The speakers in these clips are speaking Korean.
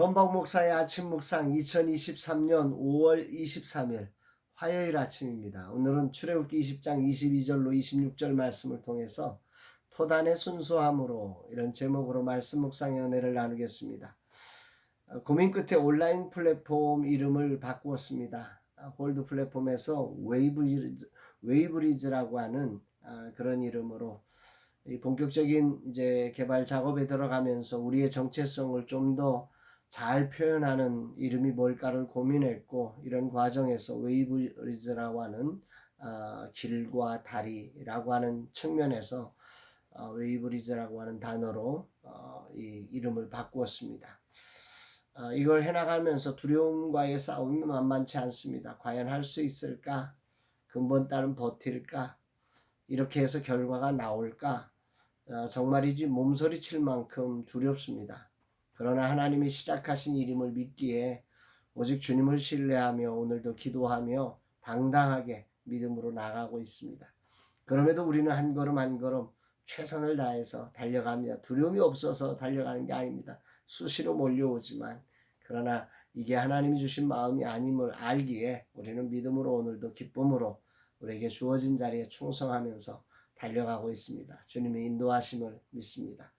변박 목사의 아침 묵상 2023년 5월 23일 화요일 아침입니다. 오늘은 출애굽기 20장 22절로 26절 말씀을 통해서 토단의 순수함으로 이런 제목으로 말씀 묵상의 은혜를 나누겠습니다. 고민 끝에 온라인 플랫폼 이름을 바꾸었습니다. 홀드 플랫폼에서 웨이브리즈라고 하는 그런 이름으로 본격적인 이제 개발 작업에 들어가면서 우리의 정체성을 좀 더 잘 표현하는 이름이 뭘까를 고민했고, 이런 과정에서 웨이브리즈라고 하는 길과 다리라고 하는 측면에서 웨이브리즈라고 하는 단어로 이 이름을 바꾸었습니다. 이걸 해나가면서 두려움과의 싸움이 만만치 않습니다. 과연 할 수 있을까? 근본 따른 버틸까? 이렇게 해서 결과가 나올까? 정말이지 몸서리칠 만큼 두렵습니다. 그러나 하나님이 시작하신 일임을 믿기에 오직 주님을 신뢰하며 오늘도 기도하며 당당하게 믿음으로 나가고 있습니다. 그럼에도 우리는 한 걸음 한 걸음 최선을 다해서 달려갑니다. 두려움이 없어서 달려가는 게 아닙니다. 수시로 몰려오지만, 그러나 이게 하나님이 주신 마음이 아님을 알기에 우리는 믿음으로 오늘도 기쁨으로 우리에게 주어진 자리에 충성하면서 달려가고 있습니다. 주님의 인도하심을 믿습니다.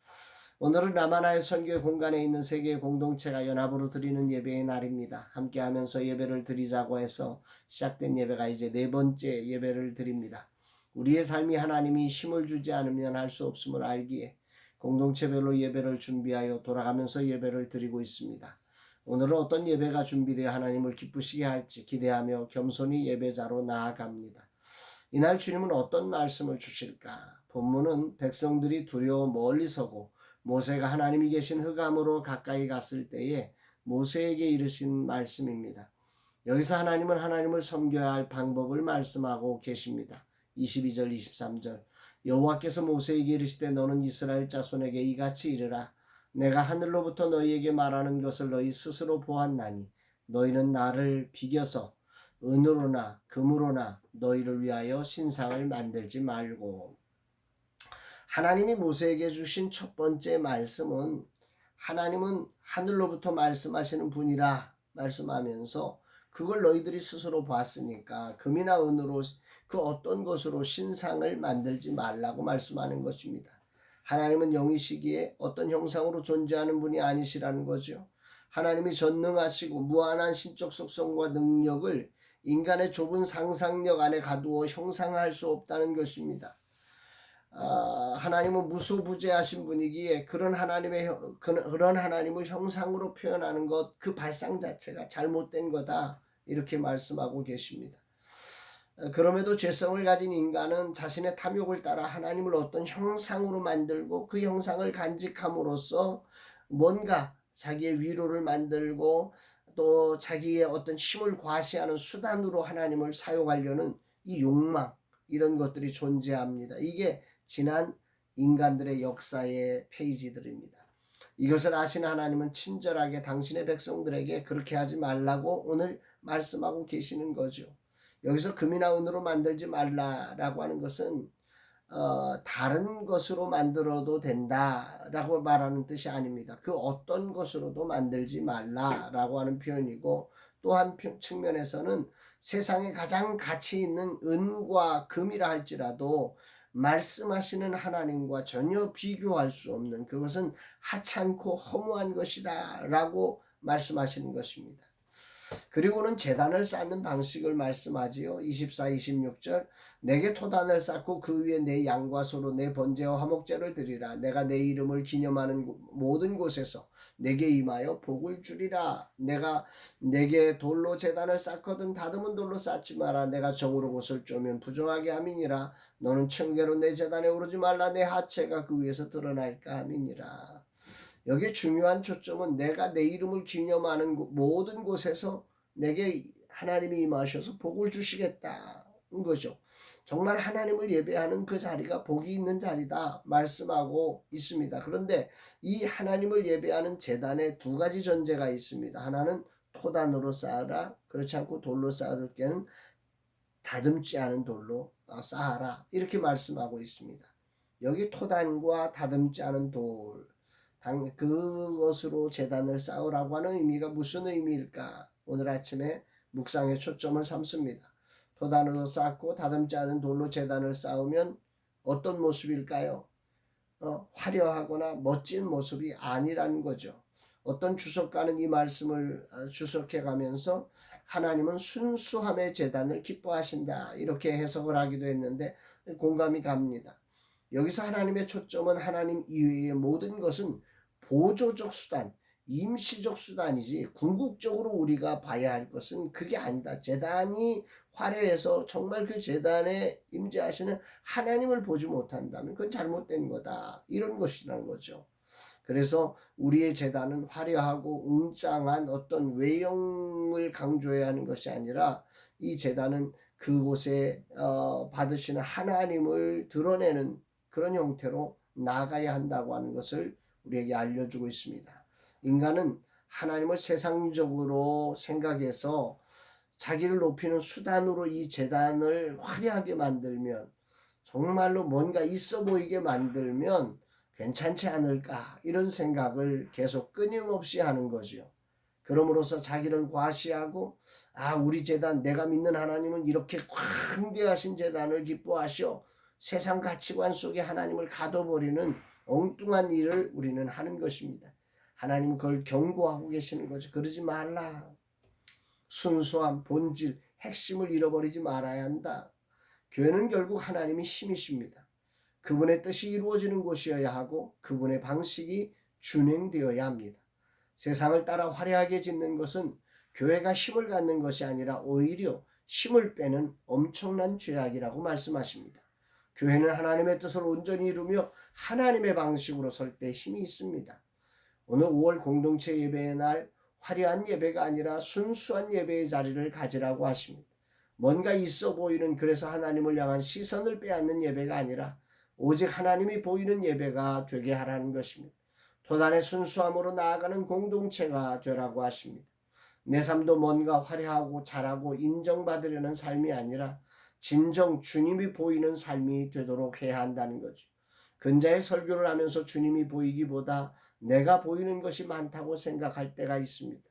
오늘은 라마나의 선교회 공간에 있는 세 개의 공동체가 연합으로 드리는 예배의 날입니다. 함께하면서 예배를 드리자고 해서 시작된 예배가 이제 네 번째 예배를 드립니다. 우리의 삶이 하나님이 힘을 주지 않으면 할 수 없음을 알기에 공동체별로 예배를 준비하여 돌아가면서 예배를 드리고 있습니다. 오늘은 어떤 예배가 준비되어 하나님을 기쁘시게 할지 기대하며 겸손히 예배자로 나아갑니다. 이날 주님은 어떤 말씀을 주실까? 본문은 백성들이 두려워 멀리 서고 모세가 하나님이 계신 흑암으로 가까이 갔을 때에 모세에게 이르신 말씀입니다. 여기서 하나님은 하나님을 섬겨야 할 방법을 말씀하고 계십니다. 22절 23절 여호와께서 모세에게 이르시되 너는 이스라엘 자손에게 이같이 이르라. 내가 하늘로부터 너희에게 말하는 것을 너희 스스로 보았나니 너희는 나를 비겨서 은으로나 금으로나 너희를 위하여 신상을 만들지 말고. 하나님이 모세에게 주신 첫 번째 말씀은 하나님은 하늘로부터 말씀하시는 분이라 말씀하면서 그걸 너희들이 스스로 봤으니까 금이나 은으로 그 어떤 것으로 신상을 만들지 말라고 말씀하는 것입니다. 하나님은 영이시기에 어떤 형상으로 존재하는 분이 아니시라는 거죠. 하나님이 전능하시고 무한한 신적 속성과 능력을 인간의 좁은 상상력 안에 가두어 형상화할 수 없다는 것입니다. 하나님은 무소부재하신 분이기에 그런 하나님을 형상으로 표현하는 것, 그 발상 자체가 잘못된 거다, 이렇게 말씀하고 계십니다. 그럼에도 죄성을 가진 인간은 자신의 탐욕을 따라 하나님을 어떤 형상으로 만들고 그 형상을 간직함으로써 뭔가 자기의 위로를 만들고 또 자기의 어떤 힘을 과시하는 수단으로 하나님을 사용하려는 이 욕망, 이런 것들이 존재합니다. 이게 지난 인간들의 역사의 페이지들입니다. 이것을 아시는 하나님은 친절하게 당신의 백성들에게 그렇게 하지 말라고 오늘 말씀하고 계시는 거죠. 여기서 금이나 은으로 만들지 말라라고 하는 것은 다른 것으로 만들어도 된다라고 말하는 뜻이 아닙니다. 그 어떤 것으로도 만들지 말라라고 하는 표현이고, 또 한 측면에서는 세상에 가장 가치 있는 은과 금이라 할지라도 말씀하시는 하나님과 전혀 비교할 수 없는, 그것은 하찮고 허무한 것이다 라고 말씀하시는 것입니다. 그리고는 제단을 쌓는 방식을 말씀하지요. 24, 26절 내게 토단을 쌓고 그 위에 내 양과 소로 내 번제와 화목제를 드리라. 내가 내 이름을 기념하는 모든 곳에서 내게 임하여 복을 주리라. 내가 내게 돌로 제단을 쌓거든 다듬은 돌로 쌓지 마라. 내가 정으로 곳을 쪼면 부정하게 함이니라. 너는 청계로 내 제단에 오르지 말라. 내 하체가 그 위에서 드러날까 함이니라. 여기 중요한 초점은 내가 내 이름을 기념하는 모든 곳에서 내게 하나님이 임하셔서 복을 주시겠다는 거죠. 정말 하나님을 예배하는 그 자리가 복이 있는 자리다 말씀하고 있습니다. 그런데 이 하나님을 예배하는 제단에 두 가지 전제가 있습니다. 하나는 토단으로 쌓아라. 그렇지 않고 돌로 쌓을 때는 다듬지 않은 돌로 쌓아라. 이렇게 말씀하고 있습니다. 여기 토단과 다듬지 않은 돌, 그것으로 제단을 쌓으라고 하는 의미가 무슨 의미일까? 오늘 아침에 묵상의 초점을 삼습니다. 토단으로 쌓고 다듬지 않은 돌로 제단을 쌓으면 어떤 모습일까요? 화려하거나 멋진 모습이 아니라는 거죠. 어떤 주석가는 이 말씀을 주석해 가면서 하나님은 순수함의 제단을 기뻐하신다 이렇게 해석을 하기도 했는데 공감이 갑니다. 여기서 하나님의 초점은 하나님 이외의 모든 것은 보조적 수단, 임시적 수단이지 궁극적으로 우리가 봐야 할 것은 그게 아니다. 제단이 화려해서 정말 그 제단에 임재하시는 하나님을 보지 못한다면 그건 잘못된 거다. 이런 것이라는 거죠. 그래서 우리의 제단은 화려하고 웅장한 어떤 외형을 강조해야 하는 것이 아니라 이 제단은 그곳에 받으시는 하나님을 드러내는 그런 형태로 나아가야 한다고 하는 것을 우리에게 알려주고 있습니다. 인간은 하나님을 세상적으로 생각해서 자기를 높이는 수단으로 이 제단을 화려하게 만들면 정말로 뭔가 있어 보이게 만들면 괜찮지 않을까 이런 생각을 계속 끊임없이 하는 거죠. 그럼으로써 자기를 과시하고 우리 제단 내가 믿는 하나님은 이렇게 광대하신 제단을 기뻐하시오. 세상 가치관 속에 하나님을 가둬버리는 엉뚱한 일을 우리는 하는 것입니다. 하나님은 그걸 경고하고 계시는 거죠. 그러지 말라. 순수함, 본질, 핵심을 잃어버리지 말아야 한다. 교회는 결국 하나님이 힘이십니다. 그분의 뜻이 이루어지는 곳이어야 하고 그분의 방식이 준행되어야 합니다. 세상을 따라 화려하게 짓는 것은 교회가 힘을 갖는 것이 아니라 오히려 힘을 빼는 엄청난 죄악이라고 말씀하십니다. 교회는 하나님의 뜻을 온전히 이루며 하나님의 방식으로 설 때 힘이 있습니다. 오늘 5월 공동체 예배의 날 화려한 예배가 아니라 순수한 예배의 자리를 가지라고 하십니다. 뭔가 있어 보이는 그래서 하나님을 향한 시선을 빼앗는 예배가 아니라 오직 하나님이 보이는 예배가 되게 하라는 것입니다. 토단의 순수함으로 나아가는 공동체가 되라고 하십니다. 내 삶도 뭔가 화려하고 잘하고 인정받으려는 삶이 아니라 진정 주님이 보이는 삶이 되도록 해야 한다는 거죠. 근자의 설교를 하면서 주님이 보이기보다 내가 보이는 것이 많다고 생각할 때가 있습니다.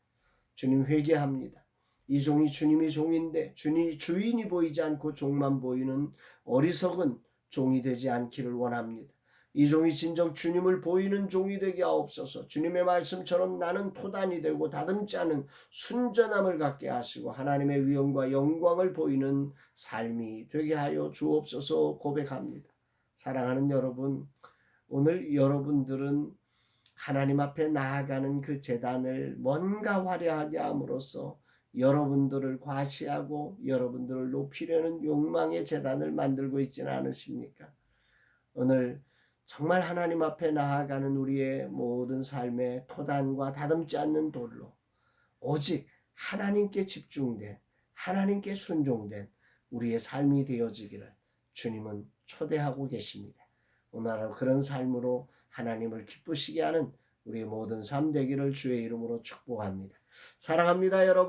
주님 회개합니다. 이 종이 주님이 종인데 주인이 보이지 않고 종만 보이는 어리석은 종이 되지 않기를 원합니다. 이 종이 진정 주님을 보이는 종이 되게 하옵소서. 주님의 말씀처럼 나는 토단이 되고 다듬지 않은 순전함을 갖게 하시고 하나님의 위엄과 영광을 보이는 삶이 되게 하여 주옵소서 고백합니다. 사랑하는 여러분, 오늘 여러분들은 하나님 앞에 나아가는 그 제단을 뭔가 화려하게 함으로써 여러분들을 과시하고 여러분들을 높이려는 욕망의 제단을 만들고 있지는 않으십니까? 오늘 정말 하나님 앞에 나아가는 우리의 모든 삶의 토단과 다듬지 않는 돌로 오직 하나님께 집중된 하나님께 순종된 우리의 삶이 되어지기를 주님은 초대하고 계십니다. 오늘 하루 그런 삶으로 하나님을 기쁘시게 하는 우리의 모든 삶 되기를 주의 이름으로 축복합니다. 사랑합니다, 여러분.